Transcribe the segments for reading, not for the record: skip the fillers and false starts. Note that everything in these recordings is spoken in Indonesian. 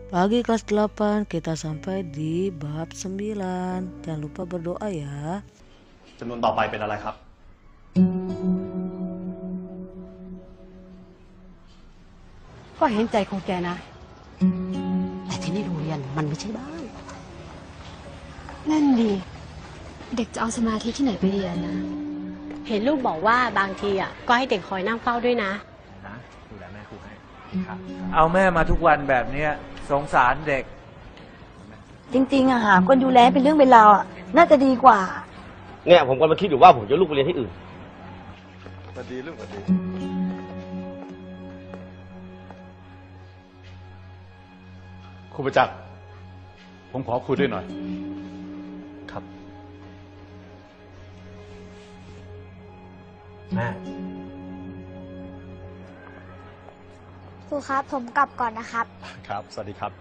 Pagi kelas 8 kita sampai di bab 9. Jangan lupa berdoa ya. จำนวนต่อไปเป็นอะไรครับ ก็เห็นใจของแกนะ แต่ที่นี่โรงเรียนมันไม่ใช่บ้าน นั่นดีเด็กจะเอาสมาธิที่ไหนไปเรียนนะ เห็นลูกบอกว่าบางทีอ่ะก็ให้เด็กคอยนั่งเฝ้าด้วยนะ ดูแลแม่ครูให้ครับ เอาแม่มาทุกวันแบบเนี้ยสงสารเด็ก จริงๆอะหาคนดูแลเป็นเรื่องเป็นราวอะน่าจะดีกว่า เนี่ยผมกำลังคิดอยู่ว่าผมจะลูกไปเรียนที่อื่น สวัสดีลูกสวัสดีครูประจักษ์ผมขอคุยด้วยหน่อย ครับ แม่ ครูครับผมกลับก่อนนะครับ ครับ สวัสดีครับ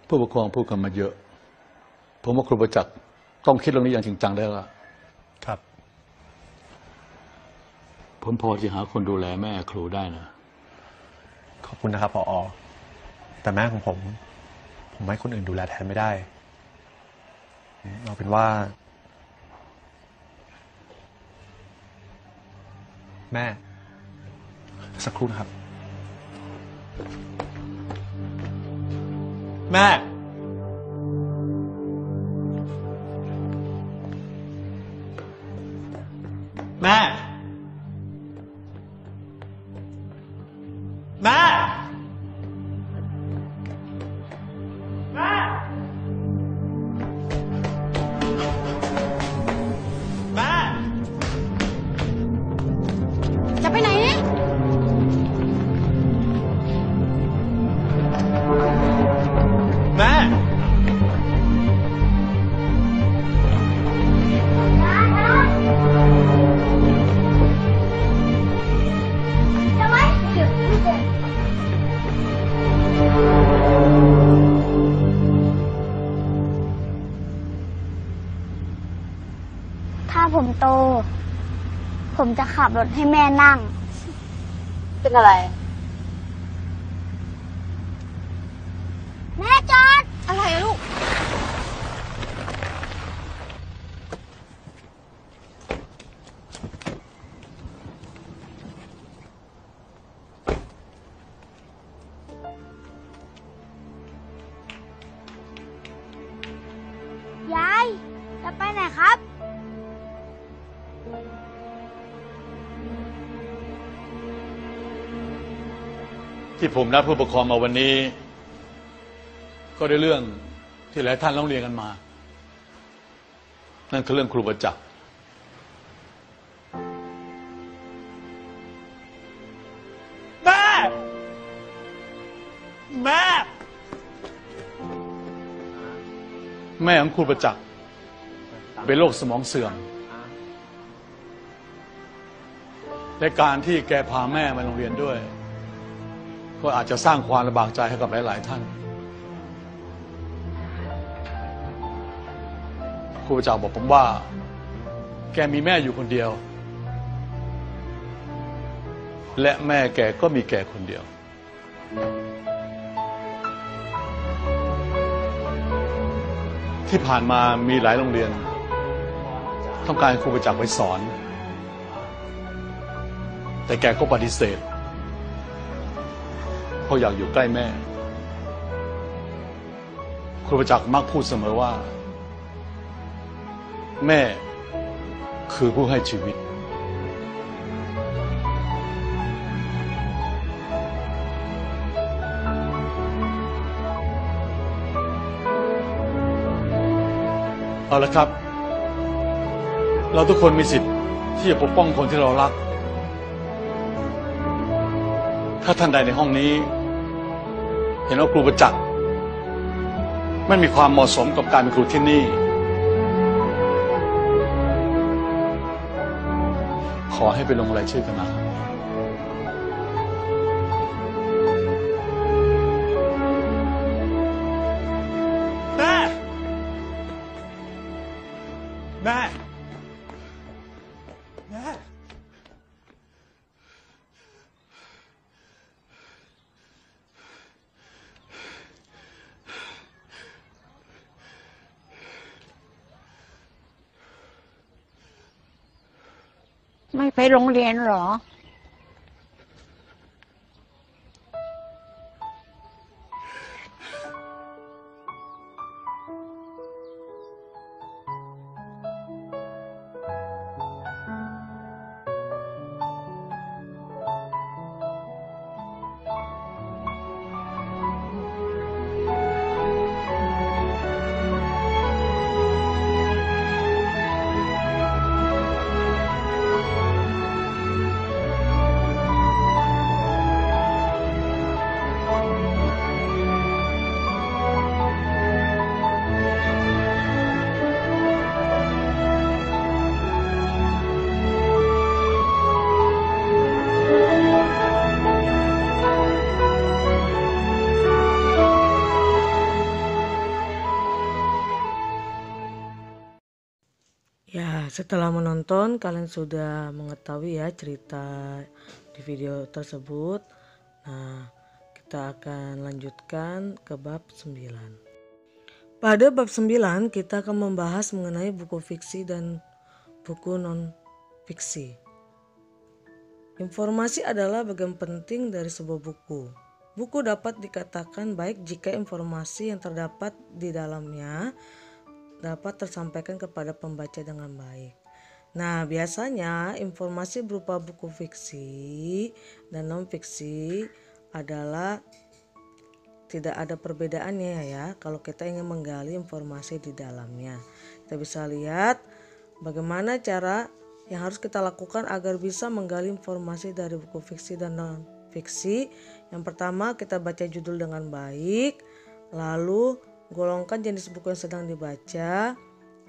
ผู้ปกครองพูดกันมาเยอะ ผมว่าครูประจักษ์ต้องคิดเรื่องนี้อย่างจริงจังแล้วล่ะ ครับ ผมพอจะหาคนดูแลแม่ครูได้นะ ขอบคุณนะครับผอ.แต่แม่ของผมให้คนอื่นดูแลแทนไม่ได้ เอาเป็นว่า แม่ สักครู่นะครับ แม่ แม่ แม่ แม่ แม่ จะไปไหนเนี่ย แม่ ถ้าผมโต ผมจะขับรถให้แม่นั่ง เป็นอะไร แม่จอด อะไรอะลูก ยาย จะไปไหนครับ ที่ผมนัดผู้ปกครองมาวันนี้ ก็ได้เรื่องที่หลายท่านร้องเรียนกันมา นั่นคือเรื่องครูประจักษ์ แม่ แม่ แม่ของครูประจักษ์เป็นโรคสมองเสื่อมและการที่แกพาแม่มาโรงเรียนด้วย ก็อาจจะสร้างความลำบากใจให้กับหลายๆท่าน ครูประจักษ์บอกผมว่า แกมีแม่อยู่คนเดียว และแม่แกก็มีแกคนเดียว ที่ผ่านมามีหลายโรงเรียน ต้องการให้ครูประจักษ์ไปสอน แต่แกก็ปฏิเสธเพราะอยากอยู่ใกล้แม่ ครูประจักษ์มักพูดเสมอว่า แม่คือผู้ให้ชีวิต เอาละครับ เราทุกคนมีสิทธิ์ที่จะปกป้องคนที่เรารัก ถ้าท่านใดในห้องนี้ เห็นว่าครูประจักษ์ไม่มีความเหมาะสมกับการเป็นครูที่นี่ ขอให้ไปลงรายชื่อกันนะ แม่ แม่ แม่ ไม่ไปโรงเรียนหรอ Ya, setelah menonton kalian sudah mengetahui ya cerita di video tersebut. Nah, kita akan lanjutkan ke bab 9. Pada bab 9 kita akan membahas mengenai buku fiksi dan buku non-fiksi. Informasi adalah bagian penting dari sebuah buku. Buku dapat dikatakan baik jika informasi yang terdapat di dalamnya dapat tersampaikan kepada pembaca dengan baik. Nah, biasanya informasi berupa buku fiksi dan non-fiksi adalah tidak ada perbedaannya ya kalau kita ingin menggali informasi di dalamnya. Kita bisa lihat bagaimana cara yang harus kita lakukan agar bisa menggali informasi dari buku fiksi dan non-fiksi. Yang pertama, kita baca judul dengan baik, lalu golongkan jenis buku yang sedang dibaca,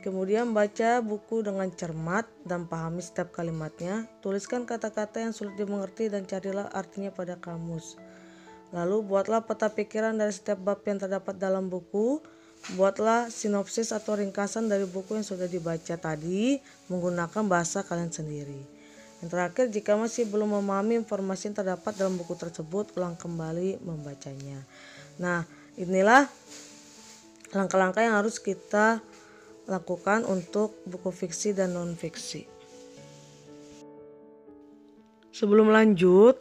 kemudian baca buku dengan cermat dan pahami setiap kalimatnya. Tuliskan kata-kata yang sulit dimengerti dan carilah artinya pada kamus. Lalu buatlah peta pikiran dari setiap bab yang terdapat dalam buku. Buatlah sinopsis atau ringkasan dari buku yang sudah dibaca tadi menggunakan bahasa kalian sendiri. Yang terakhir, jika masih belum memahami informasi yang terdapat dalam buku tersebut, ulang kembali membacanya. Nah, inilah langkah-langkah yang harus kita lakukan untuk buku fiksi dan non-fiksi. Sebelum lanjut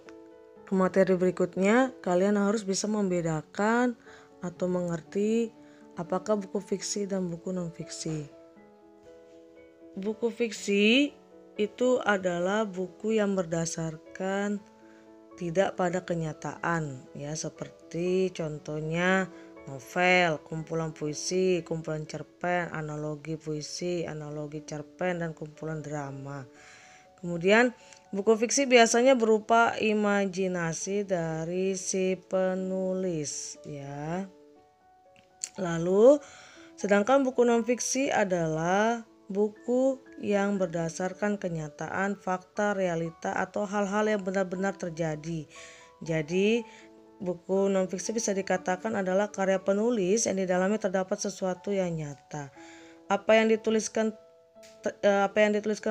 ke materi berikutnya, kalian harus bisa membedakan atau mengerti apakah buku fiksi dan buku non-fiksi. Buku fiksi itu adalah buku yang berdasarkan tidak pada kenyataan, ya, seperti contohnya novel, kumpulan puisi, kumpulan cerpen, analogi puisi, analogi cerpen, dan kumpulan drama. Kemudian buku fiksi biasanya berupa imajinasi dari si penulis, ya. Lalu sedangkan buku non-fiksi adalah buku yang berdasarkan kenyataan, fakta, realita, atau hal-hal yang benar-benar terjadi. Jadi buku non-fiksi bisa dikatakan adalah karya penulis yang di dalamnya terdapat sesuatu yang nyata. Apa yang dituliskan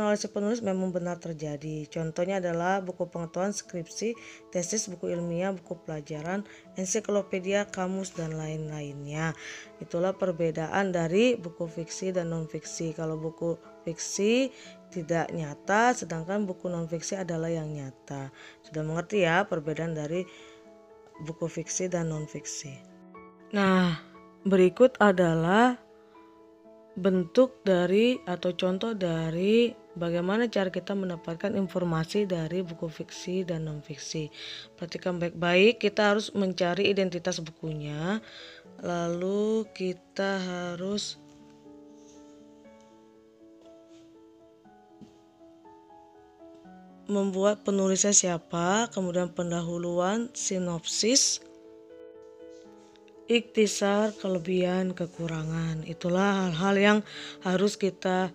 oleh si penulis memang benar terjadi. Contohnya adalah buku pengetahuan, skripsi, tesis, buku ilmiah, buku pelajaran, ensiklopedia, kamus, dan lain-lainnya. Itulah perbedaan dari buku fiksi dan non-fiksi. Kalau buku fiksi tidak nyata, sedangkan buku non-fiksi adalah yang nyata. Sudah mengerti ya perbedaan dari buku fiksi dan non-fiksi. Nah, berikut adalah bentuk dari atau contoh dari bagaimana cara kita mendapatkan informasi dari buku fiksi dan non-fiksi. Perhatikan baik-baik, kita harus mencari identitas bukunya, lalu kita harus membuat penulisnya siapa, kemudian pendahuluan, sinopsis, ikhtisar, kelebihan, kekurangan. Itulah hal-hal yang harus kita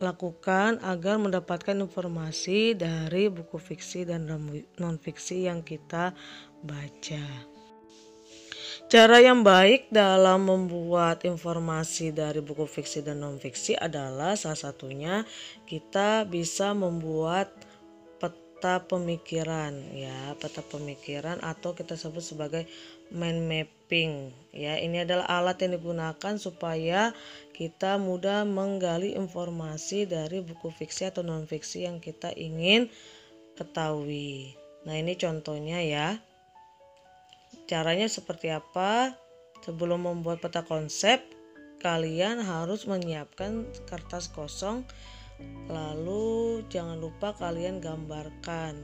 lakukan agar mendapatkan informasi dari buku fiksi dan non-fiksi yang kita baca. Cara yang baik dalam membuat informasi dari buku fiksi dan non-fiksi adalah salah satunya kita bisa membuat peta pemikiran ya, peta pemikiran atau kita sebut sebagai mind mapping ya. Ini adalah alat yang digunakan supaya kita mudah menggali informasi dari buku fiksi atau non fiksi yang kita ingin ketahui. Nah, ini contohnya ya. Caranya seperti apa? Sebelum membuat peta konsep, kalian harus menyiapkan kertas kosong. Lalu jangan lupa kalian gambarkan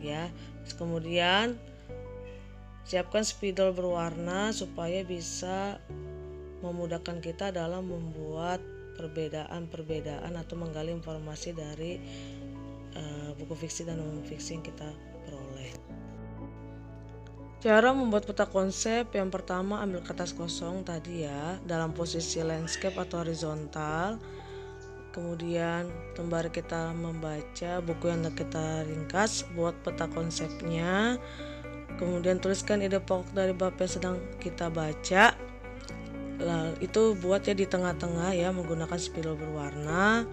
ya. Terus kemudian siapkan spidol berwarna supaya bisa memudahkan kita dalam membuat perbedaan-perbedaan atau menggali informasi dari buku fiksi dan non fiksi yang kita peroleh. Cara membuat peta konsep, yang pertama ambil kertas kosong tadi ya, dalam posisi landscape atau horizontal. Kemudian sembari kita membaca buku yang kita ringkas, buat peta konsepnya. Kemudian tuliskan ide pokok dari bab yang sedang kita baca. Lalu itu buat ya di tengah-tengah ya, menggunakan spidol berwarna.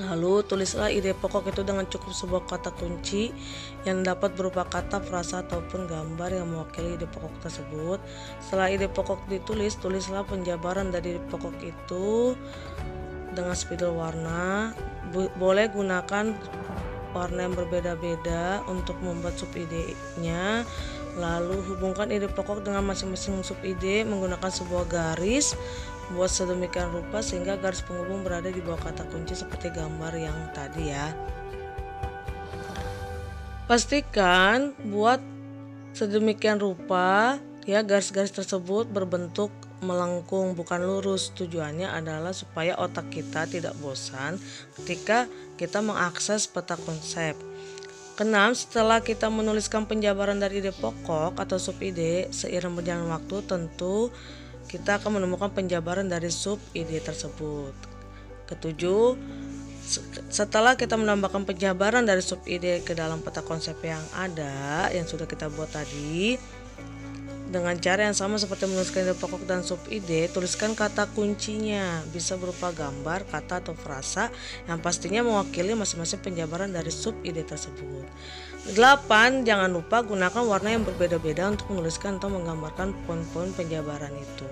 Lalu tulislah ide pokok itu dengan cukup sebuah kata kunci yang dapat berupa kata, frasa ataupun gambar yang mewakili ide pokok tersebut. Setelah ide pokok ditulis, tulislah penjabaran dari ide pokok itu dengan spidol warna. Boleh gunakan warna yang berbeda-beda untuk membuat sub idenya. Lalu hubungkan ide pokok dengan masing-masing sub ide menggunakan sebuah garis. Buat sedemikian rupa sehingga garis penghubung berada di bawah kata kunci seperti gambar yang tadi ya. Pastikan buat sedemikian rupa ya, garis-garis tersebut berbentuk melengkung bukan lurus. Tujuannya adalah supaya otak kita tidak bosan ketika kita mengakses peta konsep. Keenam, setelah kita menuliskan penjabaran dari ide pokok atau sub ide, seiring berjalan waktu tentu kita akan menemukan penjabaran dari sub ide tersebut. Ketujuh, setelah kita menambahkan penjabaran dari sub ide ke dalam peta konsep yang ada yang sudah kita buat tadi, dengan cara yang sama seperti menuliskan ide pokok dan sub ide, tuliskan kata kuncinya, bisa berupa gambar, kata atau frasa yang pastinya mewakili masing-masing penjabaran dari sub ide tersebut. 8. Jangan lupa gunakan warna yang berbeda-beda untuk menuliskan atau menggambarkan poin-poin penjabaran itu.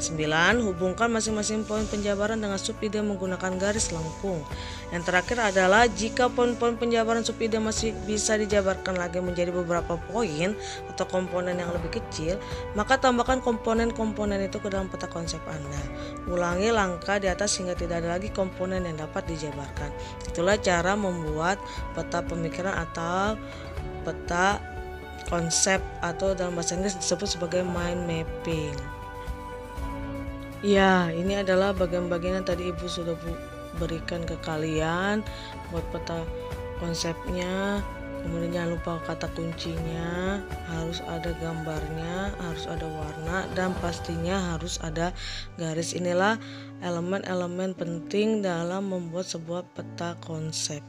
9. Hubungkan masing-masing poin penjabaran dengan sub ide menggunakan garis lengkung. Yang terakhir adalah jika poin-poin penjabaran sub ide masih bisa dijabarkan lagi menjadi beberapa poin atau komponen yang lebih kecil, maka tambahkan komponen-komponen itu ke dalam peta konsep Anda. Ulangi langkah di atas hingga tidak ada lagi komponen yang dapat dijabarkan. Itulah cara membuat peta pemikiran atau peta konsep, atau dalam bahasa Inggris disebut sebagai mind mapping. Ya, ini adalah bagian-bagian yang tadi Ibu sudah berikan ke kalian buat peta konsepnya. Kemudian jangan lupa kata kuncinya, harus ada gambarnya, harus ada warna, dan pastinya harus ada garis. Inilah elemen-elemen penting dalam membuat sebuah peta konsep.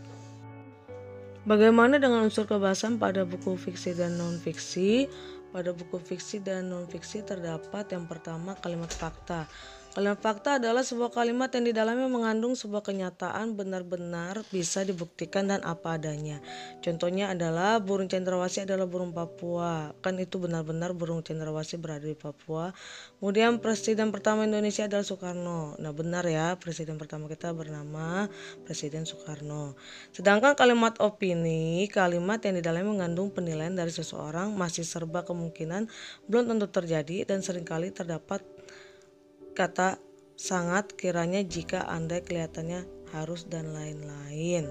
Bagaimana dengan unsur kebahasan pada buku fiksi dan non-fiksi? Pada buku fiksi dan non-fiksi terdapat yang pertama kalimat fakta. Kalimat fakta adalah sebuah kalimat yang di dalamnya mengandung sebuah kenyataan benar-benar bisa dibuktikan dan apa adanya. Contohnya adalah burung cendrawasih adalah burung Papua. Kan itu benar-benar burung cendrawasih berada di Papua. Kemudian presiden pertama Indonesia adalah Soekarno. Nah, benar ya, presiden pertama kita bernama Presiden Soekarno. Sedangkan kalimat opini, kalimat yang di dalamnya mengandung penilaian dari seseorang, masih serba kemungkinan, belum tentu terjadi, dan seringkali terdapat kata sangat, kiranya, jika, andai, kelihatannya, harus, dan lain-lain.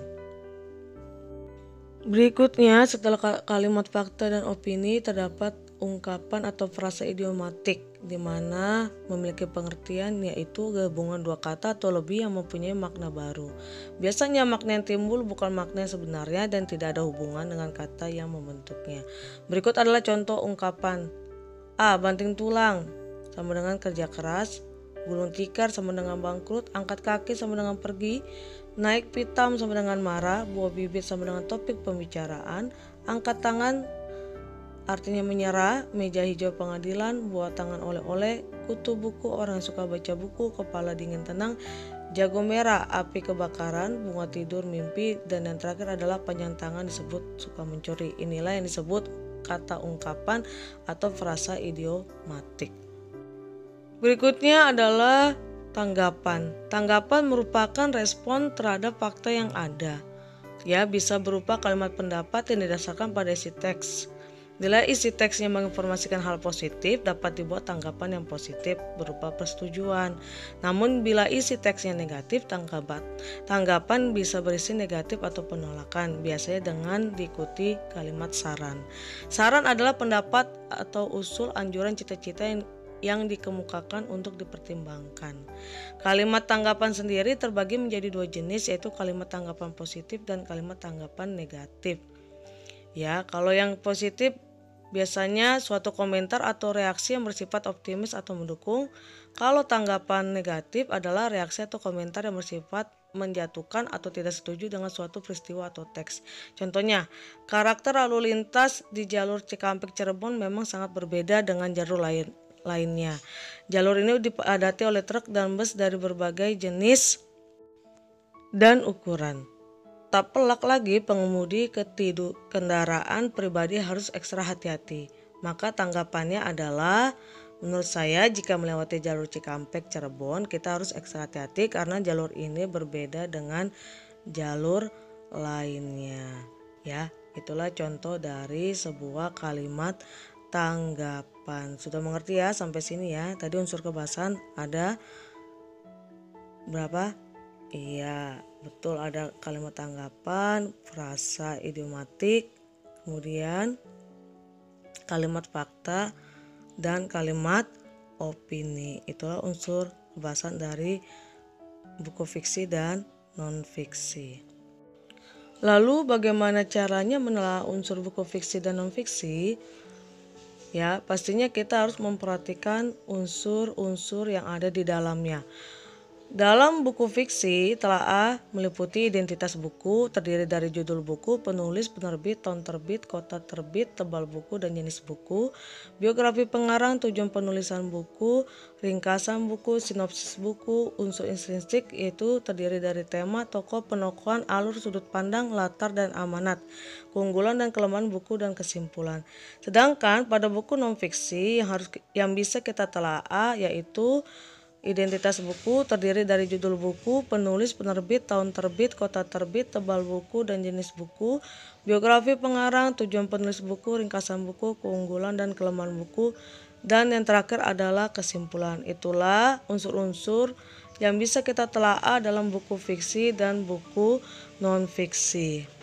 Berikutnya, setelah kalimat fakta dan opini terdapat ungkapan atau frasa idiomatik, di mana memiliki pengertian yaitu gabungan dua kata atau lebih yang mempunyai makna baru. Biasanya makna yang timbul bukan makna yang sebenarnya dan tidak ada hubungan dengan kata yang membentuknya. Berikut adalah contoh ungkapan. A. Banting tulang sama dengan kerja keras. Gulung tikar sama dengan bangkrut. Angkat kaki sama dengan pergi. Naik pitam sama dengan marah. Buah bibit sama dengan topik pembicaraan. Angkat tangan artinya menyerah. Meja hijau pengadilan. Buah tangan oleh-oleh. Kutu buku orang yang suka baca buku. Kepala dingin tenang. Jago merah, api kebakaran, bunga tidur, mimpi, dan yang terakhir adalah panjang tangan disebut suka mencuri. Inilah yang disebut kata ungkapan atau frasa idiomatik. Berikutnya adalah tanggapan. Tanggapan merupakan respon terhadap fakta yang ada. Ya, bisa berupa kalimat pendapat yang didasarkan pada isi teks. Bila isi teksnya menginformasikan hal positif, dapat dibuat tanggapan yang positif berupa persetujuan. Namun bila isi teksnya negatif, tanggapan bisa berisi negatif atau penolakan, biasanya dengan diikuti kalimat saran. Saran adalah pendapat atau usul, anjuran, cita-cita yang dikemukakan untuk dipertimbangkan. Kalimat tanggapan sendiri terbagi menjadi dua jenis, yaitu kalimat tanggapan positif dan kalimat tanggapan negatif. Ya, kalau yang positif biasanya suatu komentar atau reaksi yang bersifat optimis atau mendukung. Kalau tanggapan negatif adalah reaksi atau komentar yang bersifat menjatuhkan atau tidak setuju dengan suatu peristiwa atau teks. Contohnya, karakter lalu lintas di jalur Cikampek Cirebon memang sangat berbeda dengan jalur lainnya. Jalur ini dipadati oleh truk dan bus dari berbagai jenis dan ukuran. Tak pelak lagi pengemudi kendaraan pribadi harus ekstra hati-hati. Maka tanggapannya adalah, menurut saya jika melewati jalur Cikampek Cirebon kita harus ekstra hati-hati karena jalur ini berbeda dengan jalur lainnya. Ya, itulah contoh dari sebuah kalimat tanggapan. Sudah mengerti ya sampai sini ya? Tadi unsur kebahasan ada berapa? Iya, betul, ada kalimat tanggapan, frasa idiomatik, kemudian kalimat fakta, dan kalimat opini. Itulah unsur kebahasan dari buku fiksi dan non-fiksi. Lalu bagaimana caranya menelaah unsur buku fiksi dan non-fiksi? Ya, pastinya kita harus memperhatikan unsur-unsur yang ada di dalamnya. Dalam buku fiksi, telaah meliputi identitas buku, terdiri dari judul buku, penulis, penerbit, tahun terbit, kota terbit, tebal buku, dan jenis buku, biografi pengarang, tujuan penulisan buku, ringkasan buku, sinopsis buku, unsur intrinsik yaitu terdiri dari tema, tokoh, penokohan, alur, sudut pandang, latar, dan amanat, keunggulan dan kelemahan buku, dan kesimpulan. Sedangkan pada buku non-fiksi yang bisa kita telaah yaitu identitas buku, terdiri dari judul buku, penulis, penerbit, tahun terbit, kota terbit, tebal buku, dan jenis buku, biografi pengarang, tujuan penulis buku, ringkasan buku, keunggulan dan kelemahan buku, dan yang terakhir adalah kesimpulan. Itulah unsur-unsur yang bisa kita telaah dalam buku fiksi dan buku non-fiksi.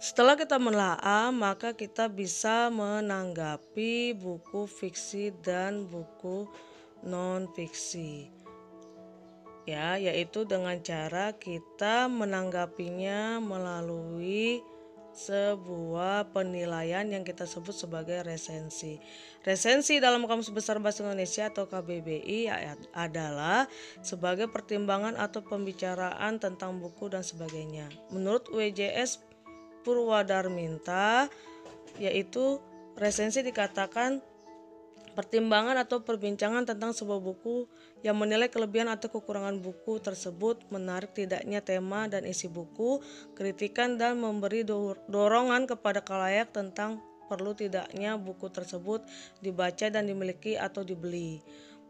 Setelah kita menelaah, maka kita bisa menanggapi buku fiksi dan buku non-fiksi. Ya, yaitu dengan cara kita menanggapinya melalui sebuah penilaian yang kita sebut sebagai resensi. Resensi dalam Kamus Besar Bahasa Indonesia atau KBBI adalah sebagai pertimbangan atau pembicaraan tentang buku dan sebagainya. Menurut WJS Purwadarminta, yaitu resensi dikatakan pertimbangan atau perbincangan tentang sebuah buku yang menilai kelebihan atau kekurangan buku tersebut, menarik tidaknya tema dan isi buku, kritikan dan memberi dorongan kepada khalayak tentang perlu tidaknya buku tersebut dibaca dan dimiliki atau dibeli.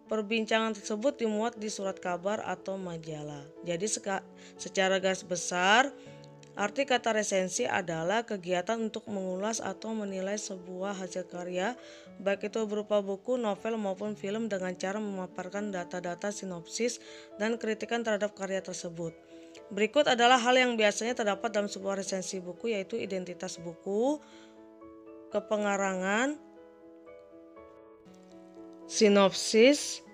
Perbincangan tersebut dimuat di surat kabar atau majalah. Jadi secara garis besar, arti kata resensi adalah kegiatan untuk mengulas atau menilai sebuah hasil karya, baik itu berupa buku, novel, maupun film dengan cara memaparkan data-data sinopsis dan kritikan terhadap karya tersebut. Berikut adalah hal yang biasanya terdapat dalam sebuah resensi buku, yaitu identitas buku, kepengarangan, sinopsis,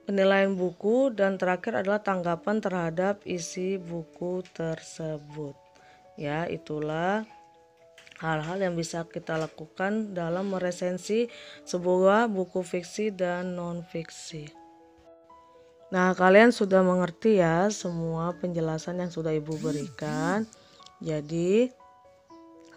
penilaian buku, dan terakhir adalah tanggapan terhadap isi buku tersebut. Ya, itulah hal-hal yang bisa kita lakukan dalam meresensi sebuah buku fiksi dan non-fiksi. Nah, kalian sudah mengerti ya semua penjelasan yang sudah Ibu berikan. Jadi,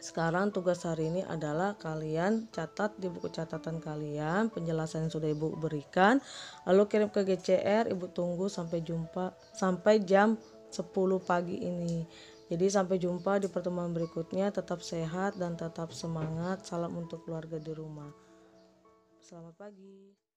Sekarang tugas hari ini adalah kalian catat di buku catatan kalian penjelasan yang sudah Ibu berikan, lalu kirim ke GCR. Ibu tunggu sampai jam 10 pagi ini. Jadi sampai jumpa di pertemuan berikutnya. Tetap sehat dan tetap semangat. Salam untuk keluarga di rumah. Selamat pagi.